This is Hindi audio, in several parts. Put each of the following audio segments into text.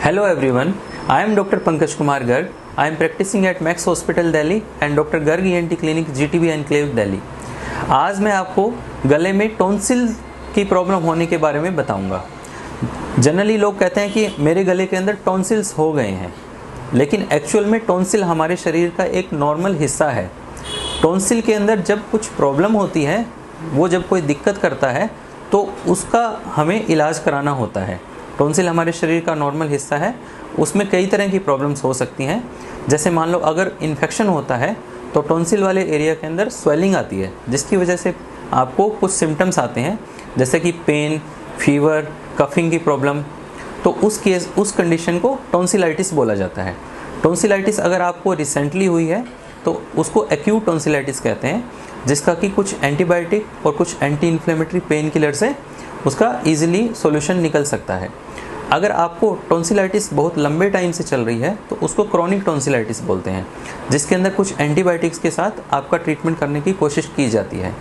Hello everyone, I am Dr. Pankaj Kumar Garg. I am practicing at Max Hospital Delhi and Dr. Garg ENT Clinic GTB Enclave Delhi. आज मैं आपको गले में टॉन्सिल की प्रॉब्लम होने के बारे में बताऊंगा। जनरली लोग कहते हैं कि मेरे गले के अंदर टॉन्सिल्स हो गए हैं, लेकिन एक्चुअल में टॉन्सिल हमारे शरीर का एक नॉर्मल हिस्सा है। टॉन्सिल के अंदर जब कुछ प्रॉब्लम होती है, वो जब कोई दिक्कत करता है तो उसका हमें इलाज कराना होता है। टॉन्सिल हमारे शरीर का नॉर्मल हिस्सा है, उसमें कई तरह की प्रॉब्लम्स हो सकती हैं। जैसे मान लो अगर इन्फेक्शन होता है तो टॉन्सिल वाले एरिया के अंदर स्वेलिंग आती है, जिसकी वजह से आपको कुछ सिम्टम्स आते हैं, जैसे कि पेन, फीवर, कफिंग की प्रॉब्लम। तो उस कंडीशन को टॉन्सिलाइटिस बोला जाता है। टॉन्सिलाइटिस अगर आपको रिसेंटली हुई है तो उसको एक्यूट टॉन्सिलाइटिस कहते हैं, जिसका कि कुछ एंटीबायोटिक और कुछ एंटी इन्फ्लेमेटरी पेन किलर से उसका ईजिली सॉल्यूशन निकल सकता है। अगर आपको टॉन्सिलाइटिस बहुत लंबे टाइम से चल रही है तो उसको क्रॉनिक टॉन्सिलाइटिस बोलते हैं, जिसके अंदर कुछ एंटीबायोटिक्स के साथ आपका ट्रीटमेंट करने की कोशिश की जाती है।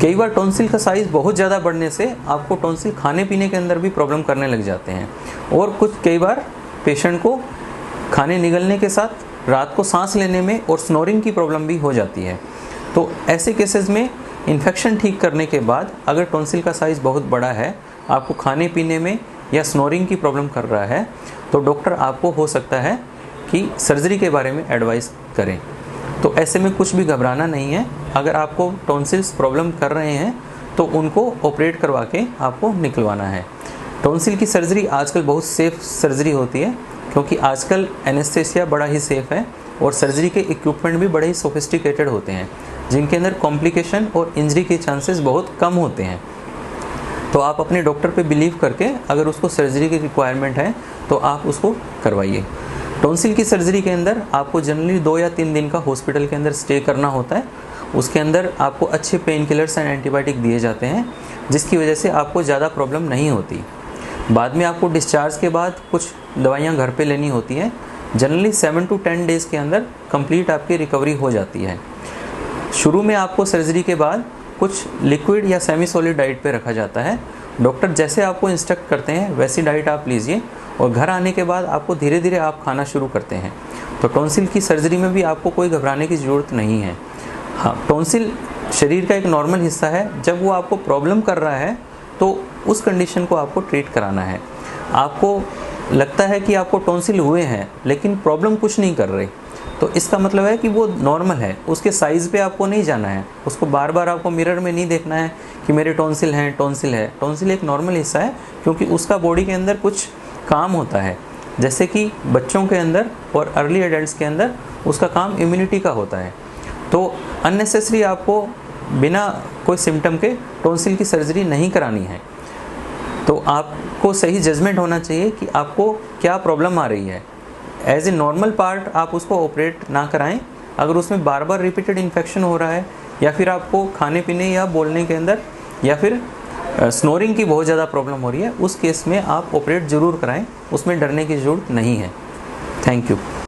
कई बार टॉन्सिल का साइज़ बहुत ज़्यादा बढ़ने से आपको टॉन्सिल खाने पीने के अंदर भी प्रॉब्लम करने लग जाते हैं, और कई बार पेशेंट को खाने निगलने के साथ रात को सांस लेने में और स्नोरिंग की प्रॉब्लम भी हो जाती है। तो ऐसे केसेस में इन्फेक्शन ठीक करने के बाद अगर टॉन्सिल का साइज़ बहुत बड़ा है, आपको खाने पीने में या स्नोरिंग की प्रॉब्लम कर रहा है, तो डॉक्टर आपको हो सकता है कि सर्जरी के बारे में एडवाइस करें। तो ऐसे में कुछ भी घबराना नहीं है। अगर आपको टॉन्सिल्स प्रॉब्लम कर रहे हैं तो उनको ऑपरेट करवा के आपको निकलवाना है। टॉन्सिल की सर्जरी आजकल बहुत सेफ़ सर्जरी होती है, क्योंकि आजकल एनेस्थेसिया बड़ा ही सेफ़ है और सर्जरी के इक्विपमेंट भी बड़े ही सोफिस्टिकेटेड होते हैं, जिनके अंदर कॉम्प्लिकेशन और इंजरी के चांसेस बहुत कम होते हैं। तो आप अपने डॉक्टर पे बिलीव करके अगर उसको सर्जरी की रिक्वायरमेंट है तो आप उसको करवाइए। टॉन्सिल की सर्जरी के अंदर आपको जनरली 2 या 3 दिन का हॉस्पिटल के अंदर स्टे करना होता है। उसके अंदर आपको अच्छे पेन किलर्स एंड एंटीबायोटिक दिए जाते हैं, जिसकी वजह से आपको ज़्यादा प्रॉब्लम नहीं होती। बाद में आपको डिस्चार्ज के बाद कुछ दवाइयाँ घर पे लेनी होती हैं। जनरली 7 to 10 डेज़ के अंदर कंप्लीट आपकी रिकवरी हो जाती है। शुरू में आपको सर्जरी के बाद कुछ लिक्विड या सेमी सॉलिड डाइट पे रखा जाता है। डॉक्टर जैसे आपको इंस्ट्रक्ट करते हैं वैसी डाइट आप लीजिए, और घर आने के बाद आपको धीरे धीरे आप खाना शुरू करते हैं। तो टॉन्सिल की सर्जरी में भी आपको कोई घबराने की ज़रूरत नहीं है। हाँ, टॉन्सिल शरीर का एक नॉर्मल हिस्सा है। जब वो आपको प्रॉब्लम कर रहा है तो उस कंडीशन को आपको ट्रीट कराना है। आपको लगता है कि आपको टॉन्सिल हुए हैं लेकिन प्रॉब्लम कुछ नहीं कर रही, तो इसका मतलब है कि वो नॉर्मल है। उसके साइज़ पे आपको नहीं जाना है, उसको बार बार आपको मिरर में नहीं देखना है कि मेरे टॉन्सिल हैं, टॉन्सिल है। टॉन्सिल एक नॉर्मल हिस्सा है, क्योंकि उसका बॉडी के अंदर कुछ काम होता है, जैसे कि बच्चों के अंदर और अर्ली एडल्ट्स के अंदर उसका काम इम्यूनिटी का होता है। तो अननेसेसरी आपको बिना कोई सिम्टम के टॉन्सिल की सर्जरी नहीं करानी है। तो आपको सही जजमेंट होना चाहिए कि आपको क्या प्रॉब्लम आ रही है। एज ए नॉर्मल पार्ट आप उसको ऑपरेट ना कराएं। अगर उसमें बार बार रिपीटेड इन्फेक्शन हो रहा है, या फिर आपको खाने पीने या बोलने के अंदर या फिर स्नोरिंग की बहुत ज़्यादा प्रॉब्लम हो रही है, उस केस में आप ऑपरेट ज़रूर कराएं। उसमें डरने की ज़रूरत नहीं है। Thank you.